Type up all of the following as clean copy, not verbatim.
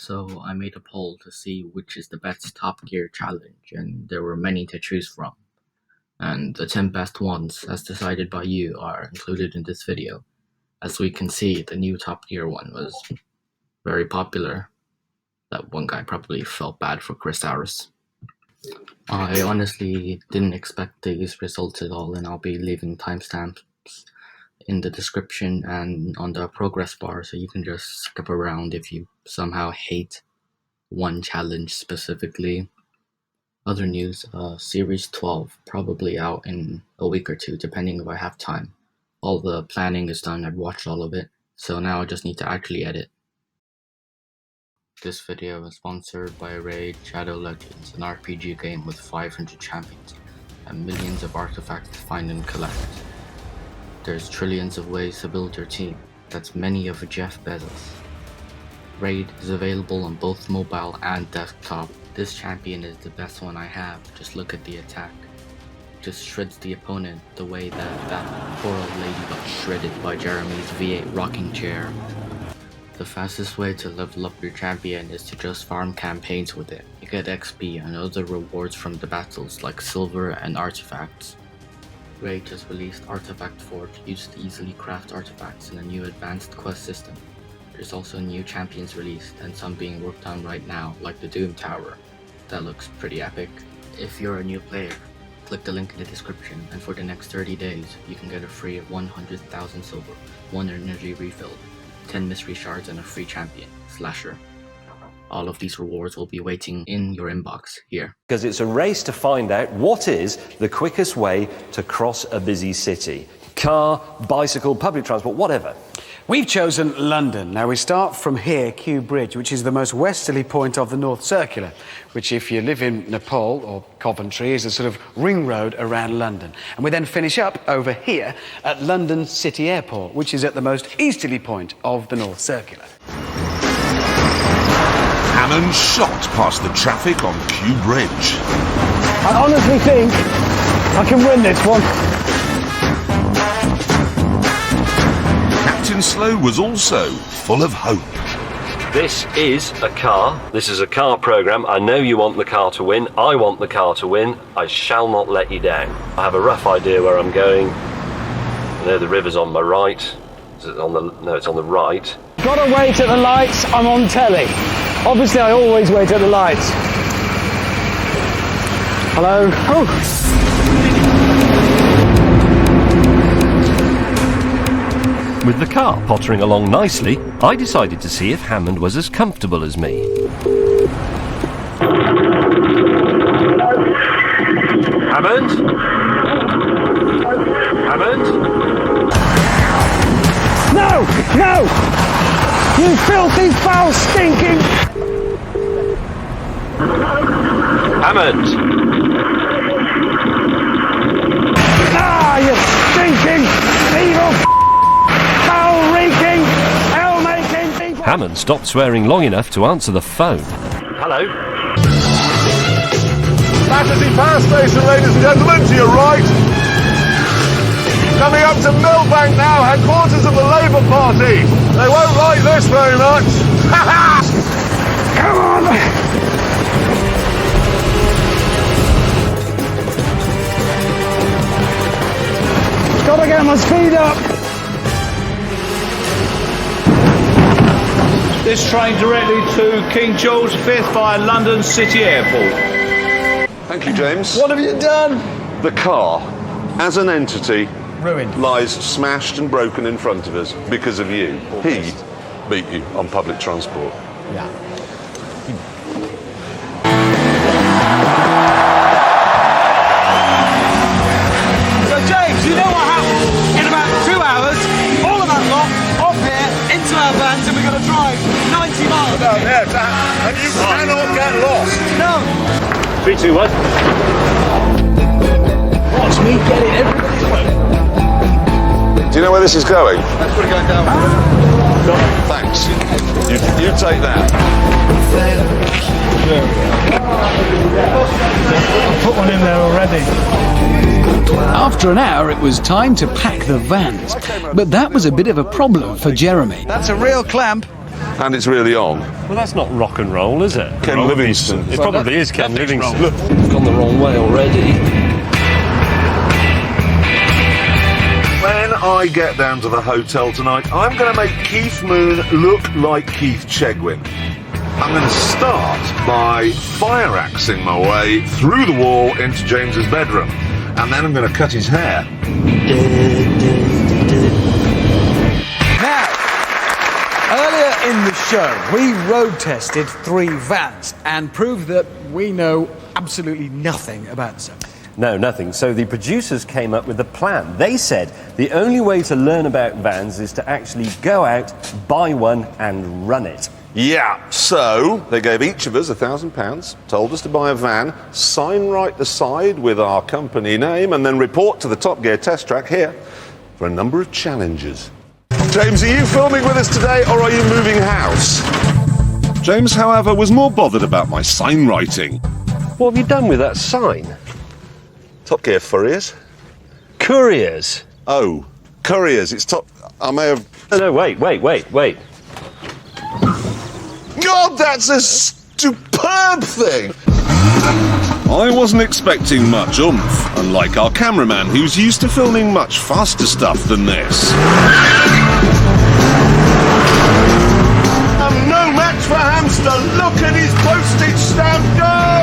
So I made a poll to see which is the best Top Gear challenge, and there were many to choose from. And the 10 best ones, as decided by you, are included in this video. As we can see, the new Top Gear one was very popular. That one guy probably felt bad for Chris Harris. I honestly didn't expect these results at all, and I'll be leaving timestamps in the description and on the progress bar, so you can just skip around if you somehow hate one challenge specifically. Other news, Series 12, probably out in a week or two, depending if I have time. All the planning is done, I've watched all of it, so now I just need to actually edit. This video is sponsored by Raid Shadow Legends, an RPG game with 500 champions and millions of artifacts to find and collect. There's trillions of ways to build your team. That's many of Jeff Bezos. Raid is available on both mobile and desktop. This champion is the best one I have. Just look at the attack. Just shreds the opponent the way that poor old lady got shredded by Jeremy's V8 rocking chair. The fastest way to level up your champion is to just farm campaigns with it. You get XP and other rewards from the battles like silver and artifacts. Raid just released Artifact Forge, used to easily craft artifacts in a new advanced quest system. There's also new champions released and some being worked on right now, like the Doom Tower. That looks pretty epic. If you're a new player, click the link in the description, and for the next 30 days, you can get a free 100,000 silver, 1 energy refill, 10 mystery shards, and a free champion, Slasher. All of these rewards will be waiting in your inbox here. Because it's a race to find out what is the quickest way to cross a busy city. Car, bicycle, public transport, whatever. We've chosen London. Now we start from here, Kew Bridge, which is the most westerly point of the North Circular, which if you live in Nepal or Coventry is a sort of ring road around London. And we then finish up over here at London City Airport, which is at the most easterly point of the North Circular. Cannon shot past the traffic on Kew Bridge. I honestly think I can win this one. Captain Slow was also full of hope. This is a car. This is a car programme. I know you want the car to win. I want the car to win. I shall not let you down. I have a rough idea where I'm going. I know the river's on my right. Is it on the... No, it's on the right. Gotta wait at the lights, I'm on telly. Obviously I always wait at the lights. Hello? Oh! With the car pottering along nicely, I decided to see if Hammond was as comfortable as me. Hammond? Hammond? No! No! You filthy, foul, stinking... Hammond! Ah, you stinking, evil, foul-reeking, hell-making people! Hammond stopped swearing long enough to answer the phone. Hello? Battersea Power Station, ladies and gentlemen, to your right. Coming up to Millbank now, headquarters of the Labour Party. They won't like this very much. Come on! Gotta get my speed up! This train directly to King George V via London City Airport. Thank you, James. What have you done? The car, as an entity, Ruined. lies smashed and broken in front of us because of you. He beat you on public transport. Yeah. So James, you know what happened? In about 2 hours, all of that lot off here into our vans and we're going to drive 90 miles. No, yes, and you cannot get lost. No. 3, 2, 1. Watch me get it, everybody's way. Do you know where this is going? That's what we're going down. Thanks. You take that. I put one in there already. After an hour, it was time to pack the vans. But that was a bit of a problem for Jeremy. That's a real clamp. and it's really on. Well, that's not rock and roll, is it? Ken Livingstone. It probably is Ken Livingstone. Look, it's gone the wrong way already. When I get down to the hotel tonight, I'm going to make Keith Moon look like Keith Chegwin. I'm going to start by fire-axing my way through the wall into James's bedroom, and then I'm going to cut his hair. Now, earlier in the show, we road tested 3 vans and proved that we know absolutely nothing about the subject. No, nothing. So the producers came up with a plan. They said the only way to learn about vans is to actually go out, buy one, and run it. Yeah, so they gave each of us £1,000, told us to buy a van, sign right the side with our company name, and then report to the Top Gear test track here for a number of challenges. James, are you filming with us today, or are you moving house? James, however, was more bothered about my sign writing. What have you done with that sign? Top Gear Furriers? Couriers. Oh, couriers. It's top. I may have. No, wait. God, that's a superb thing! I wasn't expecting much oomph, unlike our cameraman, who's used to filming much faster stuff than this. I'm no match for Hamster. Look at his postage stamp go!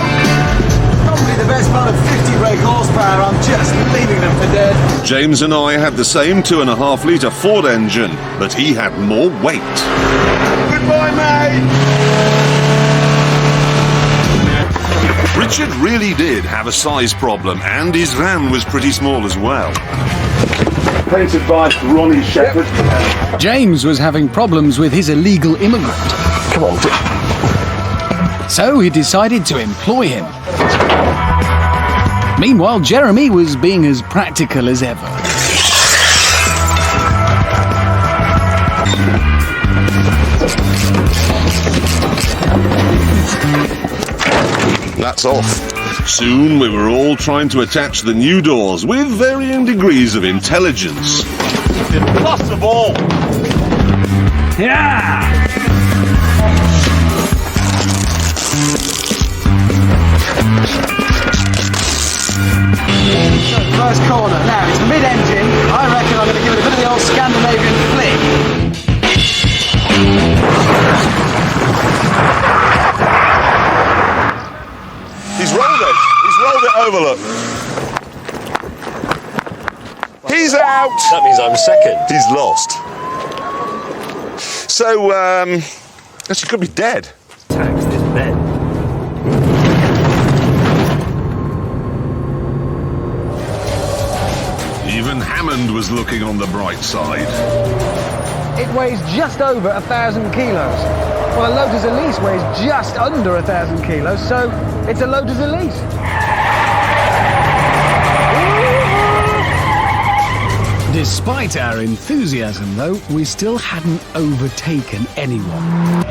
Probably the best part of 50 brake horsepower. I'm just leaving them for dead. James and I had the same 2.5-litre Ford engine, but he had more weight. Goodbye, mate! Richard really did have a size problem, and his van was pretty small as well. Painted by Ronnie Shepherd. James was having problems with his illegal immigrant. Come on. So he decided to employ him. Meanwhile, Jeremy was being as practical as ever. That's off. Soon we were all trying to attach the new doors with varying degrees of intelligence. Impossible! Yeah! First corner. Now, it's mid-engine. I reckon I'm going to give it a bit of the old Scandinavian flick. He's rolled it. He's rolled it over, look. He's out. That means I'm second. He's lost. So, actually could be dead. Taxed his bed. Even Hammond was looking on the bright side. It weighs just over 1,000 kilos. Well, a Lotus Elise weighs just under 1,000 kilos, so it's a Lotus Elise. Despite our enthusiasm, though, we still hadn't overtaken anyone.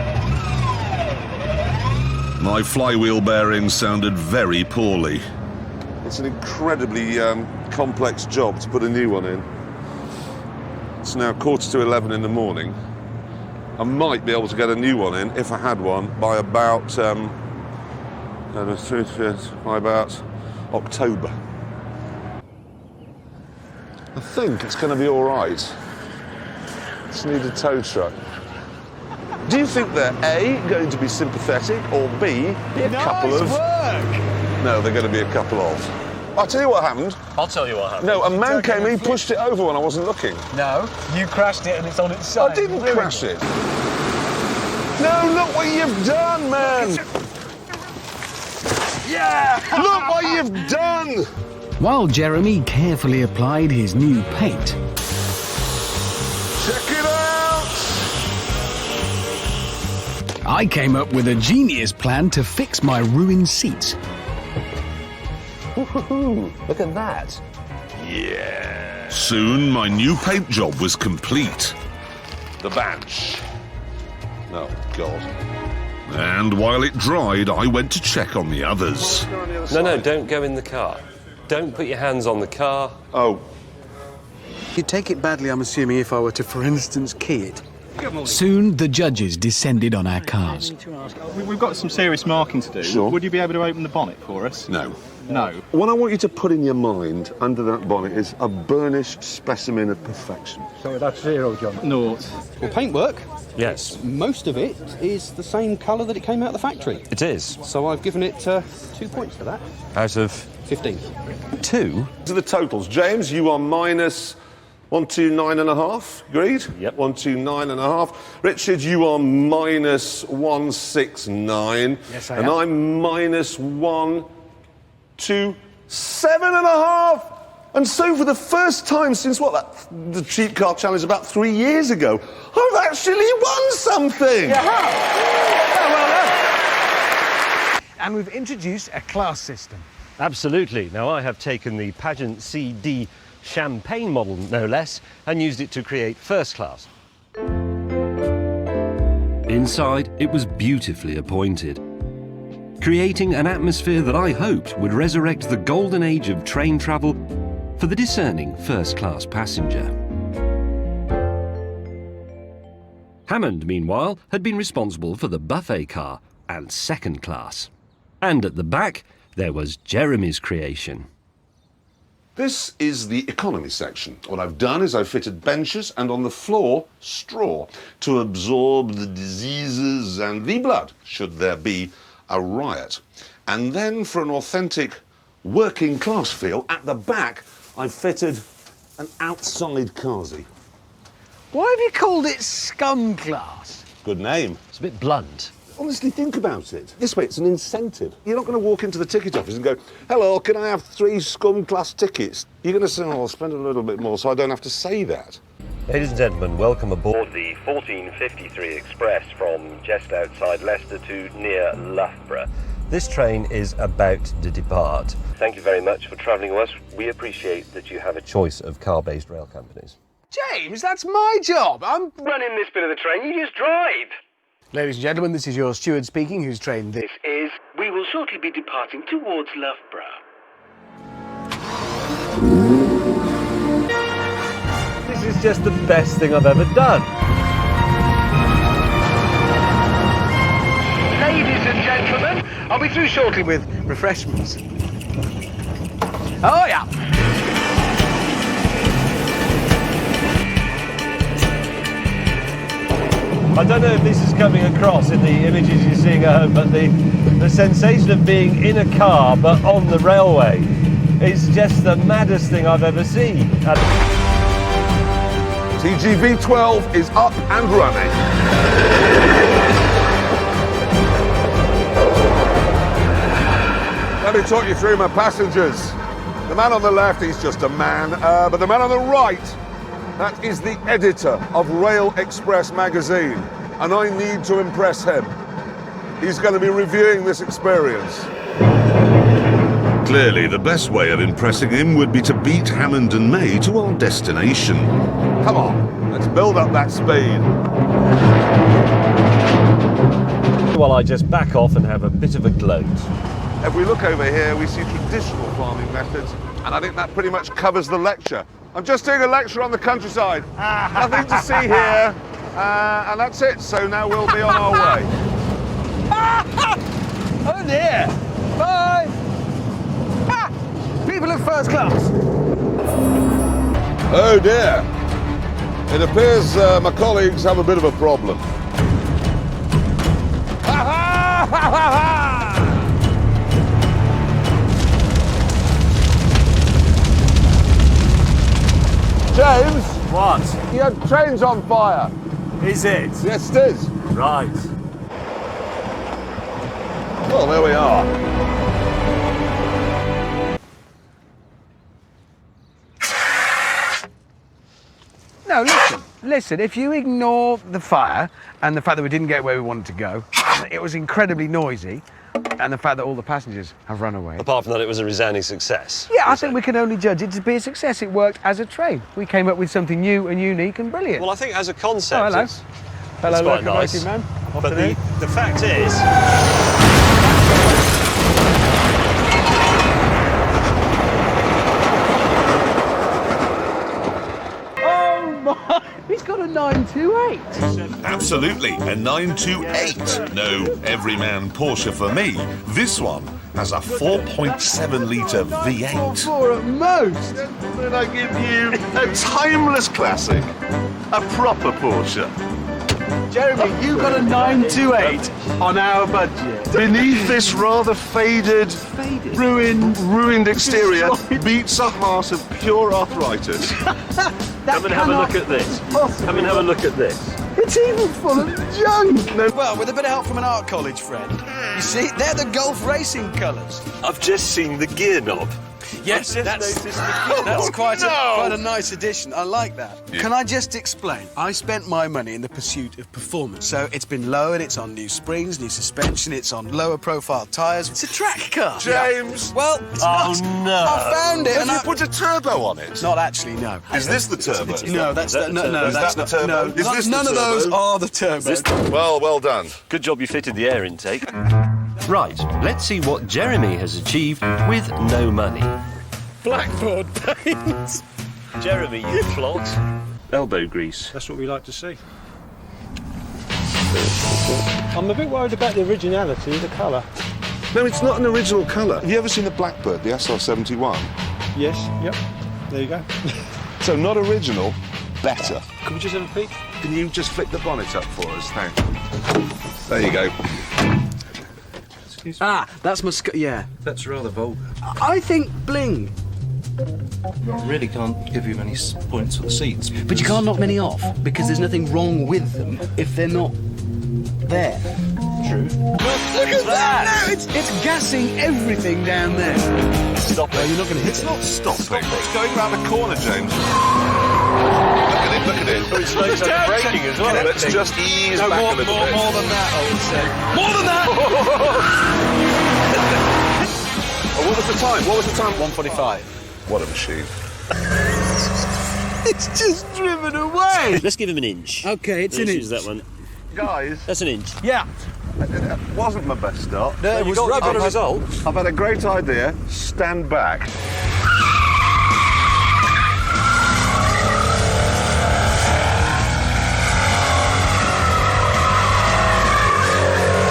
My flywheel bearings sounded very poorly. It's an incredibly complex job to put a new one in. It's now 11:15 in the morning. I might be able to get a new one in, if I had one, by about October. I think it's going to be all right. Just need a tow truck. Do you think they're A, going to be sympathetic, or B, be a couple of... work! No, they're going to be a couple of. I'll tell you what happened. I'll tell you what happened. No, a man came in, he pushed it over when I wasn't looking. No, you crashed it and it's on its side. I didn't crash it. No, look what you've done, man! Yeah! Look what you've done! While Jeremy carefully applied his new paint, Check it out! I came up with a genius plan to fix my ruined seats. Look at that. Yeah. Soon my new paint job was complete. The badge. Oh, God. And while it dried, I went to check on the others. No, don't go in the car. Don't put your hands on the car. Oh. You'd take it badly, I'm assuming, if I were to, for instance, key it. Soon the judges descended on our cars. We've got some serious marking to do. Sure. Would you be able to open the bonnet for us? No. No. What I want you to put in your mind under that bonnet is a burnished specimen of perfection. So that's 0, John. Naught. Well, paintwork, Yes, most of it is the same colour that it came out of the factory. it is. So I've given it 2 points for that. Out of 15. 2? To the totals. James, you are minus 129.5. Agreed? Yep. 129.5. Richard, you are minus 169. Yes, I and am. I'm minus 127.5. And so, for the first time since the cheap car challenge about 3 years ago, I've actually won something. And we've introduced a class system. Absolutely. Now, I have taken the Pageant CD Champagne model, no less, and used it to create first class. Inside, it was beautifully appointed, creating an atmosphere that I hoped would resurrect the golden age of train travel for the discerning first-class passenger. Hammond, meanwhile, had been responsible for the buffet car and second class. And at the back, there was Jeremy's creation. This is the economy section. What I've done is I've fitted benches and on the floor, straw to absorb the diseases and the blood, should there be a riot. And then for an authentic working class feel, at the back, I've fitted an outside carsy. Why have you called it Scum Class? Good name. It's a bit blunt. Honestly, think about it. This way, it's an incentive. You're not going to walk into the ticket office and go, hello, can I have 3 scum class tickets? You're going to say, oh, I'll spend a little bit more so I don't have to say that. Ladies and gentlemen, welcome aboard the 1453 Express from just outside Leicester to near Loughborough. This train is about to depart. Thank you very much for travelling with us. We appreciate that you have a choice of car-based rail companies. James, that's my job. I'm Running this bit of the train, you just drive. Ladies and gentlemen, this is your steward speaking, who's trained this. Is we will shortly be departing towards Loughborough. This is just the best thing I've ever done. Ladies and gentlemen, I'll be through shortly with refreshments. Oh, yeah. I don't know if this is coming across in the images you're seeing at home, but the sensation of being in a car but on the railway is just the maddest thing I've ever seen. TGV12 is up and running. Let me talk you through my passengers. The man on the left, he's just a man, but the man on the right, that is the editor of Rail Express magazine, and I need to impress him. He's going to be reviewing this experience. Clearly, the best way of impressing him would be to beat Hammond and May to our destination. Come on, let's build up that speed. While I just back off and have a bit of a gloat. If we look over here, we see traditional farming methods, and I think that pretty much covers the lecture. I'm just doing a lecture on the countryside. Nothing to see here, and that's it. So now we'll be on our way. Oh dear. Bye. Ah, people of first class. Oh dear. It appears my colleagues have a bit of a problem. Ha ha ha ha ha! James? What? Your train's on fire. Is it? Yes, it is. Right. Well, there we are. No, listen, if you ignore the fire and the fact that we didn't get where we wanted to go, it was incredibly noisy, and the fact that all the passengers have run away. Apart from that, it was a resounding success. Yeah, I think we can only judge it to be a success. It worked as a train. We came up with something new and unique and brilliant. Well, I think as a concept, Oh, hello. it's Hello, quite locomotive nice. man. But the fact is... Oh my! He's got a 928. Absolutely, a 928. No everyman Porsche for me. This one has a 4.7-litre V8. Four at most. Then I give you a timeless classic, a proper Porsche. Jeremy, you got a 928 on our budget. Beneath this rather faded, ruined exterior beats a heart of pure arthritis. Come and have a look at this. Come and have a look at this. It's even full of junk. Well, with a bit of help from an art college friend. You see, they're the Gulf racing colours. I've just seen the gear knob. Yes, that's quite a nice addition. I like that. Yeah. Can I just explain? I spent my money in the pursuit of performance. So it's been lowered, it's on new springs, new suspension, it's on lower profile tyres. It's a track car. James! Well, it's not. no. I found it Have and you I... put a turbo on it? Not actually, no. Is this the turbo? No, that's that no, the no, turbo? Is that's that not. the turbo? No, Is this the none of turbo? those are the turbo. Well done. Good job you fitted the air intake. Right, let's see what Jeremy has achieved with no money. Blackboard paint. Jeremy, you plot. Elbow grease. That's what we like to see. I'm a bit worried about the originality of the colour. No, it's not an original colour. Have you ever seen the Blackbird, the SR71? Yes, yep. There you go. So not original, better. Can we just have a peek? Can you just flick the bonnet up for us? Thanks. There you go. Excuse me. Ah, that's my yeah. That's rather vulgar. I think bling. Really can't give you many points for the seats. But you can't knock many off because there's nothing wrong with them if they're not there. True. Look at that! No, it's gassing everything down there. Stop it. You're not going to hit It's it. not stopping. It's going round the corner, James. Look at it. It's like braking as well. Let's just ease back a little bit. More than that, I would say. More than that! Oh, what was the time? 1:45. What a machine. It's just driven away. Let's give him an inch. Okay, it's an Let's inch. use that one. Guys, That's an inch. Yeah. it wasn't my best start. No, it You was got a rubbish. result. I've had a great idea. Stand back.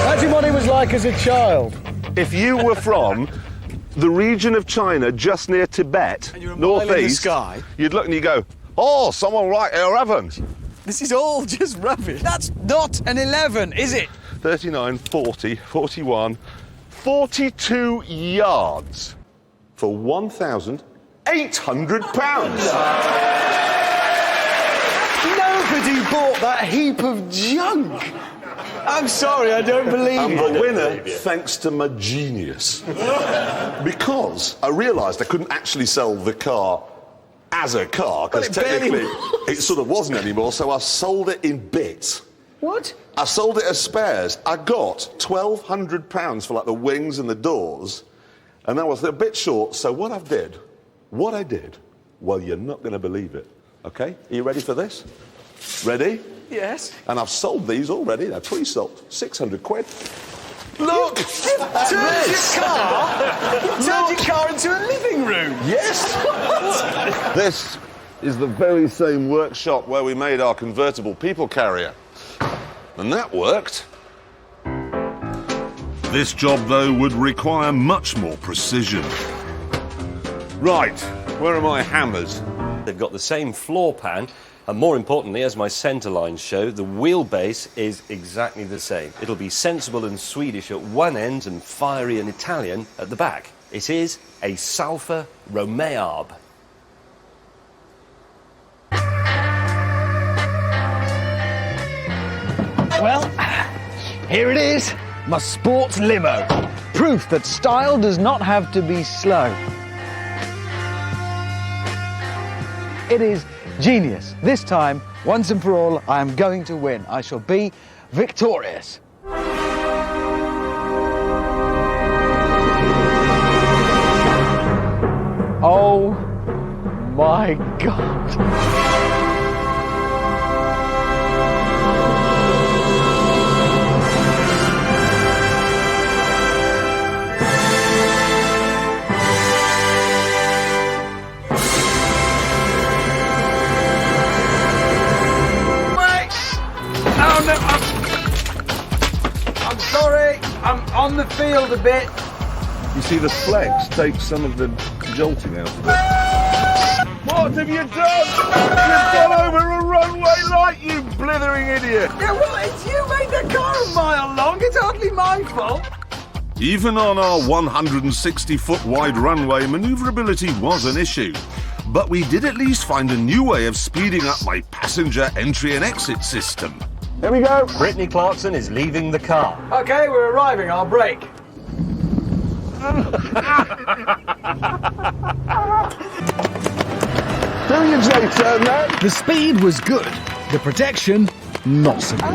Imagine what it was like as a child. If you were from the region of China just near Tibet, And you're a mile in the northeast, sky. you'd look and you go, oh, someone right here haven't. This is all just rubbish. That's not an 11, is it? 39, 40, 41, 42 yards for £1,800. Nobody bought that heap of junk. I'm sorry, I don't believe I'm it. the winner thanks to my genius. Because I realised I couldn't actually sell the car as a car, because Well, it barely technically it sort of wasn't anymore, so I sold it in bits. What? I sold it as spares. I got £1,200 for like the wings and the doors, and I was a bit short, so what I did, well, you're not going to believe it, okay? Are you ready for this? Ready? Yes. And I've sold these already, they're pre-sold, 600 quid. Look! Turned your car into a living room. Yes! This is the very same workshop where we made our convertible people carrier. And that worked. This job, though, would require much more precision. Right, where are my hammers? They've got the same floor pan, and more importantly, as my centre lines show, the wheelbase is exactly the same. It'll be sensible and Swedish at one end and fiery and Italian at the back. It is a Alfa Romeo. Well, here it is, my sports limo. Proof that style does not have to be slow. It is genius. This time, once and for all, I am going to win. I shall be victorious. Oh my God. on the field a bit. You see, the flex takes some of the jolting out of it. What have you done? You've gone over a runway light, you blithering idiot! Yeah, well, it's you made the car a mile long. It's hardly my fault. Even on our 160-foot wide runway, manoeuvrability was an issue. But we did at least find a new way of speeding up my passenger entry and exit system. Here we go. Brittany Clarkson is leaving the car. OK, we're arriving. I'll brake. Do your J-turn now. The speed was good, the protection not so good.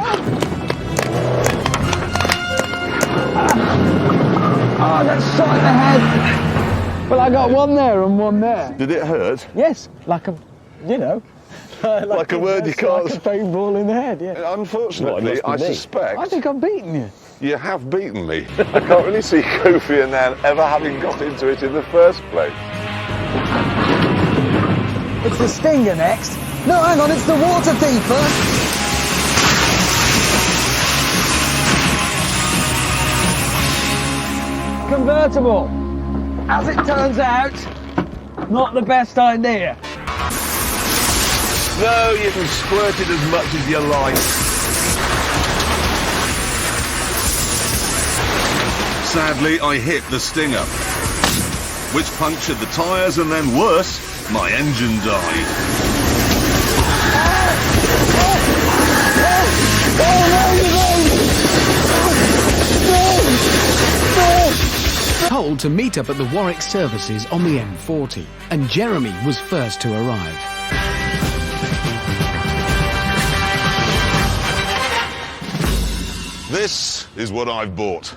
Oh, that's shot in the head. Well, I got one there and one there. Did it hurt? Yes, like a, you know. Like a word you can't... Like a paintball in the head, yeah. Unfortunately, I suspect... I think I've beaten you. You have beaten me. I can't really see Kofi and Nan ever having got into it in the first place. It's the Stinger next. No, hang on, it's the water thing first. Convertible. As it turns out, not the best idea. No, you can squirt it as much as you like. Sadly, I hit the Stinger, which punctured the tyres, and then worse, my engine died. Told to meet up at the Warwick services on the M40, and Jeremy was first to arrive. This is what I've bought.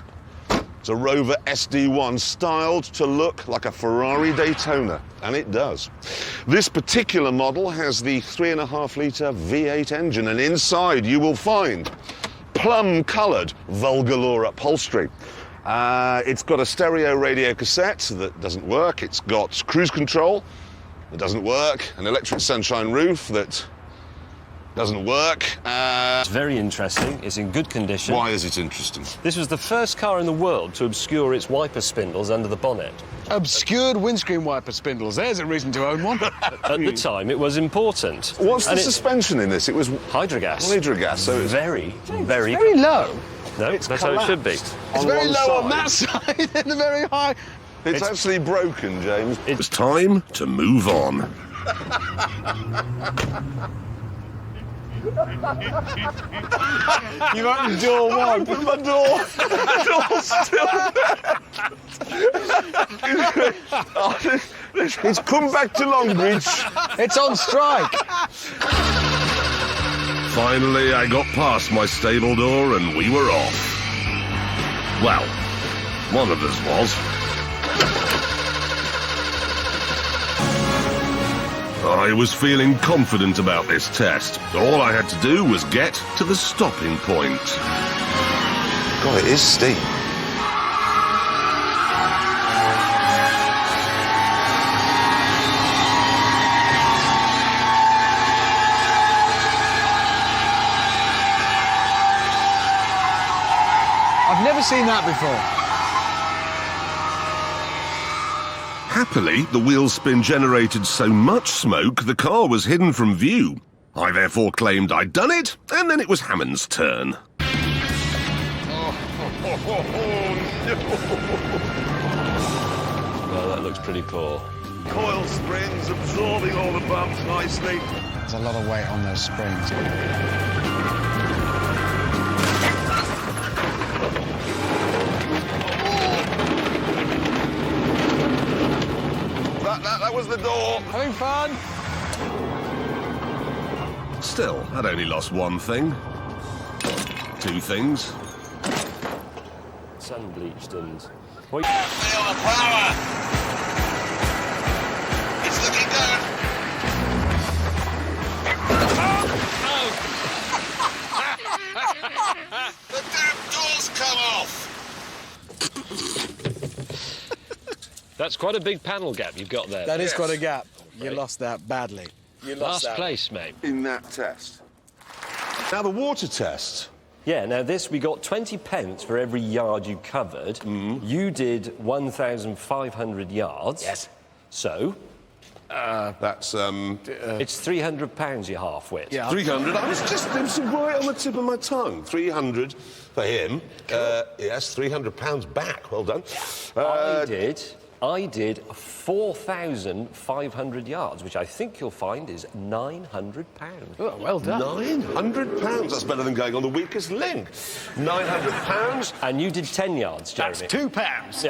It's a Rover SD1 styled to look like a Ferrari Daytona, and it does. This particular model has the 3.5-litre V8 engine, and inside you will find plum-coloured Vulgalore upholstery. It's got a stereo radio cassette that doesn't work. It's got cruise control that doesn't work, an electric sunshine roof that doesn't work. It's very interesting. It's in good condition. Why is it interesting? This was the first car in the world to obscure its wiper spindles under the bonnet. Obscured windscreen wiper spindles. There's a reason to own one. At the time, it was important. What's the And suspension in this? It was Hydrogas. hydrogas, so it's Very, very... Very low. No, that's how it should be. It's very low on that side and very high. It's actually broken, James. It's time to move on. You've opened door one. Open my door. The door's still there. It's come back to Longbridge. It's on strike. Finally, I got past my stable door and we were off. Well, one of us was. I was feeling confident about this test. All I had to do was get to the stopping point. God, it is steep. I've never seen that before. Happily, the wheel spin generated so much smoke, the car was hidden from view. I therefore claimed I'd done it, and then it was Hammond's turn. Well, that looks pretty poor. Coil springs absorbing all the bumps nicely. There's a lot of weight on those springs. That was the door. Having fun? Still, I'd only lost one thing. Two things. Sun bleached and... Feel the power! It's looking good! The damn door's come off! That's quite a big panel gap you've got there. That is quite a gap. You lost that badly. You lost Last that. place, mate. In that test. Now, the water test Yeah, now this, we got 20 pence for every yard you covered. You did 1,500 yards. Yes. So, That's, it's £300 your half-wit. Yeah. 300. It was right on the tip of my tongue. 300 for him. Yes, £300 back. Well done. I did 4,500 yards, which I think you'll find is £900. Oh, well done. £900. That's better than going on the weakest link. £900. And you did 10 yards, Jeremy. That's £2.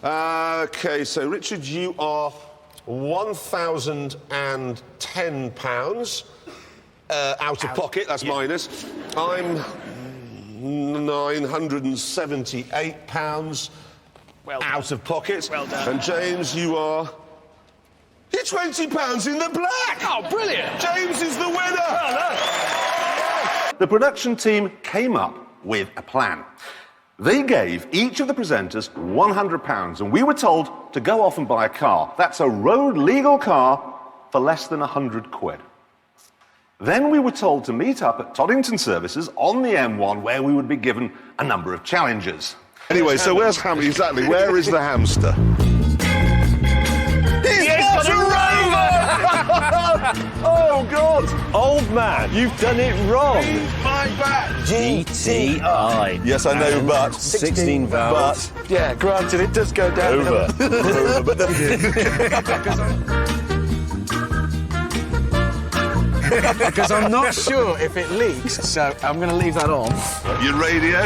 Yeah. OK, so, Richard, you are £1,010 out of pocket. That's minus. I'm £978 out of pocket. Well done. And, James, you are... You're £20 in the black! Oh, brilliant. James is the winner! The production team came up with a plan. They gave each of the presenters £100, and we were told to go off and buy a car. That's a road-legal car for less than £100. Then we were told to meet up at Toddington Services on the M1, where we would be given a number of challenges. Anyway, so where's Hamster? Exactly, where is the hamster? He's got a Rover! Oh, God! Old man, you've done it wrong. My back! GTI. Yes, I know, but... 16 valves. But... Yeah, granted, it does go down. Over. Because I'm not sure if it leaks, so I'm going to leave that on. Your radio?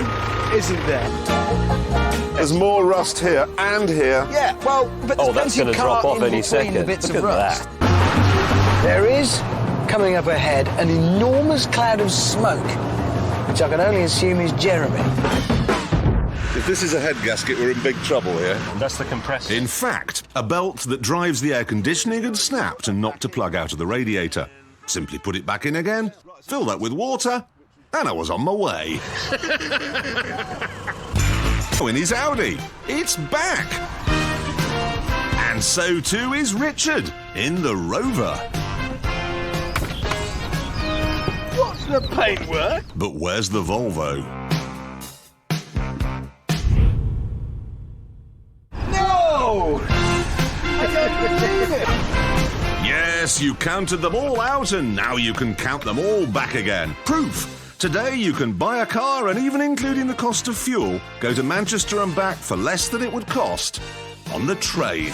Isn't there? There's more rust here and here. Yeah, well, but Oh, there's that's plenty going to of drop car off in any between second. the bits Look of at rust. that. There is, coming up ahead, an enormous cloud of smoke, which I can only assume is Jeremy. If this is a head gasket, we're in big trouble here. That's the compressor. In fact, a belt that drives the air conditioning had snapped and knocked a plug out of the radiator. Simply put it back in again, fill that with water, and I was on my way. In his Audi, it's back! And so too is Richard in the Rover. What's the paintwork? But where's the Volvo? No! I don't believe it! Yes, you counted them all out, and now you can count them all back again. Proof! Today you can buy a car, and even including the cost of fuel, go to Manchester and back for less than it would cost on the train.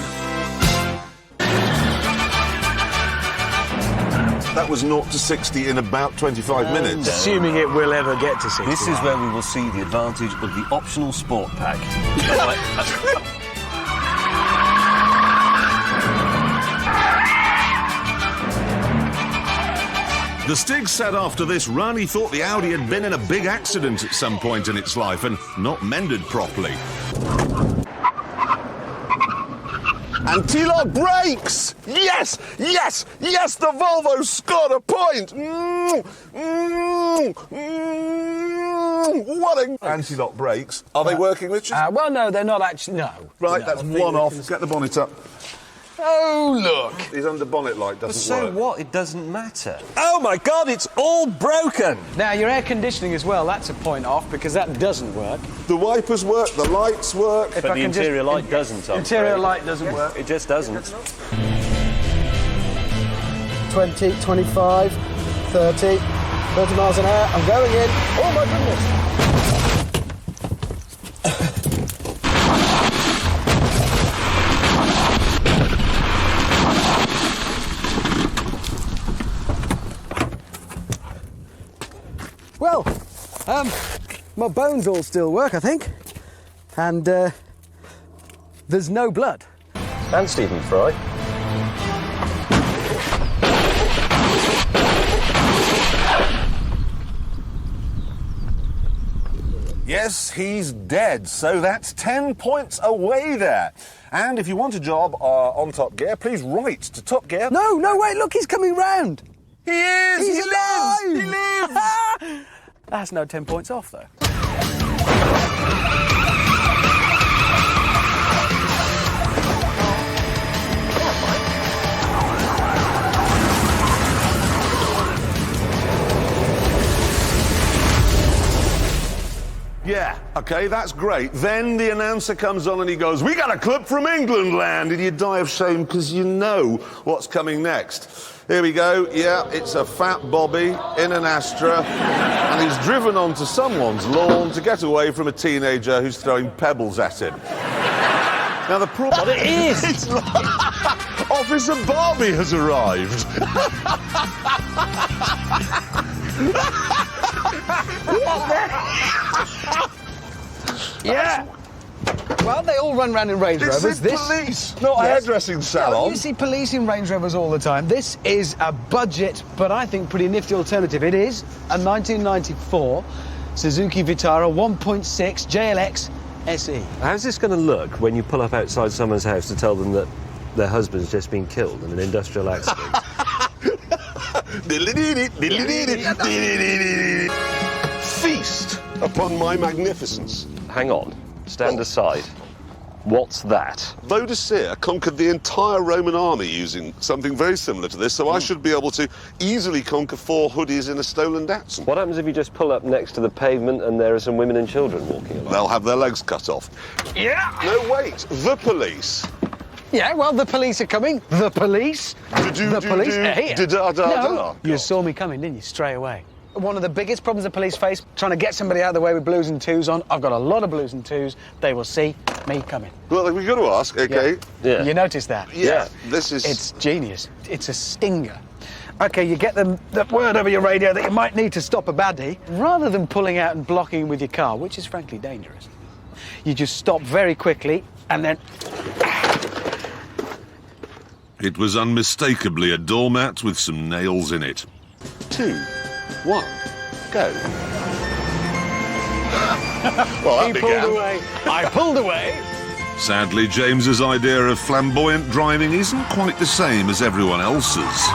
That was 0 to 60 in about 25 minutes. Assuming it will ever get to 60. This is where we will see the advantage of the optional sport pack. The Stig said after this run he thought the Audi had been in a big accident at some point in its life and not mended properly. Anti-lock brakes! Yes! Yes! Yes! The Volvo scored a point! What a... Anti-lock brakes. Are they working, Richard? Well, no, they're not actually, no. Right, No. that's one off. Get the bonnet up. Oh, look. His under bonnet light doesn't So work. what? It doesn't matter. Oh my God, it's all broken! Now, your air conditioning as well, that's a point off, because that doesn't work. The wipers work, the lights work. If But I the can just- interior light doesn't, I'm Interior afraid. light doesn't work. It just doesn't. 20, 25, 30 miles an hour. I'm going in. Oh, my goodness. Well, my bones all still work, I think. And there's no blood. And Stephen Fry. Yes, he's dead, so that's 10 points away there. And if you want a job on Top Gear, please write to Top Gear. No, wait, look, he's coming round. He is! He's he alive! lives! He lives! That's no 10 points off, though. OK, that's great. Then the announcer comes on and he goes, "We got a clip from England land," and you die of shame because you know what's coming next. Here we go. Yeah, it's a fat Bobby in an Astra, and he's driven onto someone's lawn to get away from a teenager who's throwing pebbles at him. Now, the problem... But it is! It's like Officer Barbie has arrived. Yeah. Well, they all run around in Range Rovers. This is police, not a hairdressing salon. You see police in Range Rovers all the time. This is a budget, but I think pretty nifty alternative. It is a 1994 Suzuki Vitara 1.6 JLX SE. How's this going to look when you pull up outside someone's house to tell them that their husband's just been killed in an industrial accident? Feast upon my magnificence. Hang on. Stand aside. What's that? Boadicea conquered the entire Roman army using something very similar to this, so I should be able to easily conquer 4 hoodies in a stolen Datsun. What happens if you just pull up next to the pavement and there are some women and children walking along? They'll have their legs cut off. Yeah. No, wait. The police. Yeah, well, the police are coming. The police. The police are here. No, you saw me coming, didn't you? Straight away. One of the biggest problems the police face, trying to get somebody out of the way with blues and twos on. I've got a lot of blues and twos. They will see me coming. Well, we've got to ask, OK? Yeah. You noticed that? Yeah. This is... It's genius. It's a stinger. OK, you get the word over your radio that you might need to stop a baddie. Rather than pulling out and blocking with your car, which is frankly dangerous, you just stop very quickly and then... It was unmistakably a doormat with some nails in it. 2, 1, go. Well, that began. Pulled away. I pulled away. Sadly, James's idea of flamboyant driving isn't quite the same as everyone else's.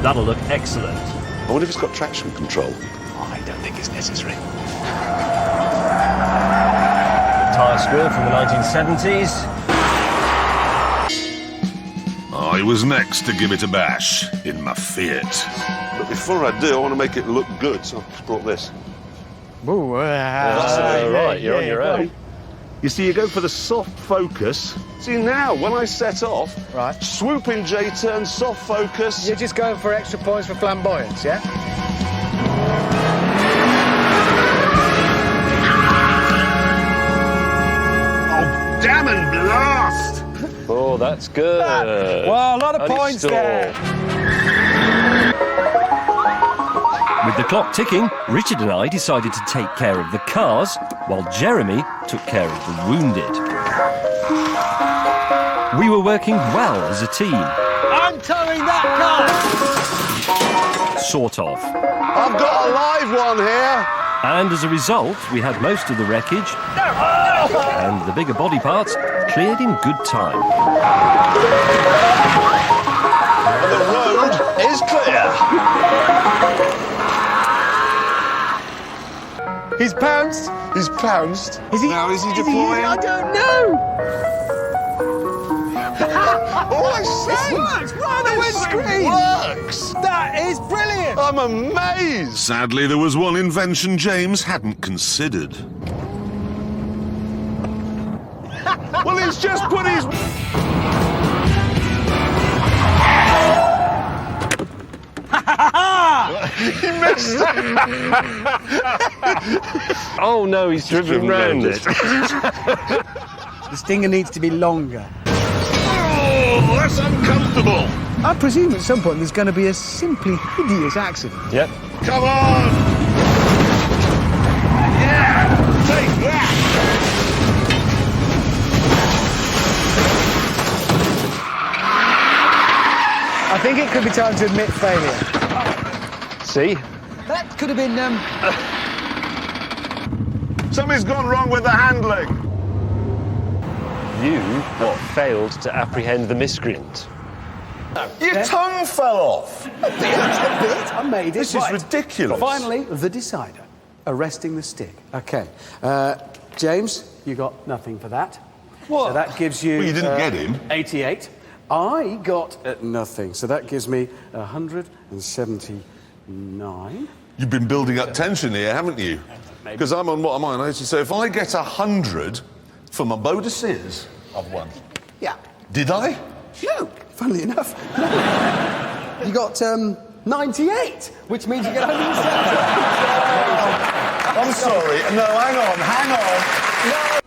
That'll look excellent. I wonder if it's got traction control. I don't think it's necessary. Tyre squeal from the 1970s. I was next to give it a bash in my Fiat. But before I do, I want to make it look good, so I've just brought this. Ooh, right, you're on your own. You see, you go for the soft focus. See, now, when I set off, right, swooping J-turn, soft focus. You're just going for extra points for flamboyance, yeah? Oh, damn and blast! Oh, that's good. Well, a lot of points there. With the clock ticking, Richard and I decided to take care of the cars, while Jeremy took care of the wounded. We were working well as a team. I'm towing that car! Sort of. I've got a live one here. And as a result, we had most of the wreckage and the bigger body parts cleared in good time. The road is clear. He's pounced. He's pounced. Is he? Now, is he deploying? I don't know. Oh, I say! It works! Right on the windscreen! Works! That is brilliant! I'm amazed! Sadly, there was one invention James hadn't considered. Well, he's just put his... He missed it! Oh no, he's driven round it. The stinger needs to be longer. Oh, that's uncomfortable! I presume at some point there's going to be a simply hideous accident. Yep. Come on! Yeah! Take that! I think it could be time to admit failure. See? That could have been, Something's gone wrong with the handling. You failed to apprehend the miscreant. Your tongue fell off. I made it. This is ridiculous. Finally, the decider. Arresting the stick. OK. James, you got nothing for that. What? So that gives you... Well, you didn't get him. 88. I got nothing. So that gives me 179. You've been building up tension here, haven't you? Because I'm on, what am I on? So if I get 100 for my Boadicea, I've won. Yeah. Did I? No, funnily enough. No. You got 98, which means you get 107. I'm sorry. No, hang on. No.